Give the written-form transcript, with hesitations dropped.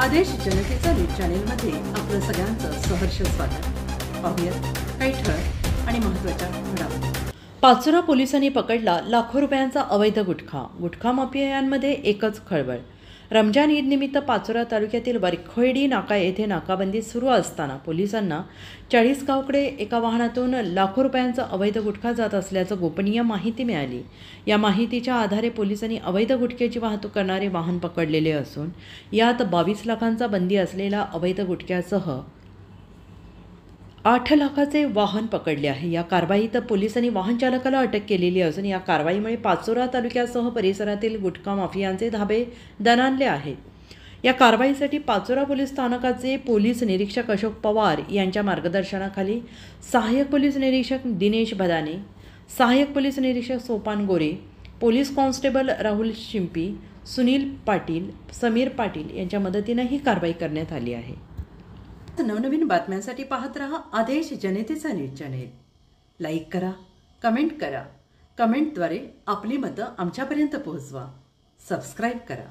आदेश जनतेचा न्यूज चॅनेलमध्ये आपलं सगळ्यांचं सहर्ष स्वागत। पाहूयात काही ठळक आणि महत्त्वाच्या घडामोडी। पाचोरा पोलिसांनी पकडला लाखो रुपयांचा अवैध गुटखा माफियांमध्ये एकच खळबळ। रमजान ईद निमित्त पाचोरा तालुक्यातील वरखोडी नाका येथे नाकाबंदी सुरू असताना पोलिसांना 40 गावकडे एका वाहनातून लाखो रुपयांचा अवैध गुटखा जात असल्याचं गोपनीय माहिती मिळाली। या माहितीच्या आधारे पोलिसांनी अवैध गुटख्याची वाहतूक करणारे वाहन पकडलेले असून यात 22 लाखांचा बंदी असलेला अवैध गुटख्यासह 8 लाखाचे वाहन पकडले आहे। या कारवाईत पोलिसांनी वाहन चालकाला अटक केलेली असून या कारवाईमुळे पाचोरा तालुक्यासह परिसरातील गुटखा माफियांचे धाबे दणाणले आहेत। या कारवाईसाठी पाचोरा पोलीस स्थानकाचे पोलीस निरीक्षक अशोक पवार यांच्या मार्गदर्शनाखाली सहाय्यक पोलीस निरीक्षक दिनेश भदाने, सहाय्यक पोलीस निरीक्षक सोपान गोरे, पोलीस कॉन्स्टेबल राहुल शिंपी, सुनील पाटील, समीर पाटील यांच्या मदतीने ही कारवाई करण्यात आली आहे। नवनवीन बातम्यांसाठी पाहत रहा आदेश जनतेचा न्यूज चॅनेल। लाईक करा, कमेंट करा, कमेंटद्वारे आपली मतं आमच्यापर्यंत पोहोचवा, सबस्क्राईब करा।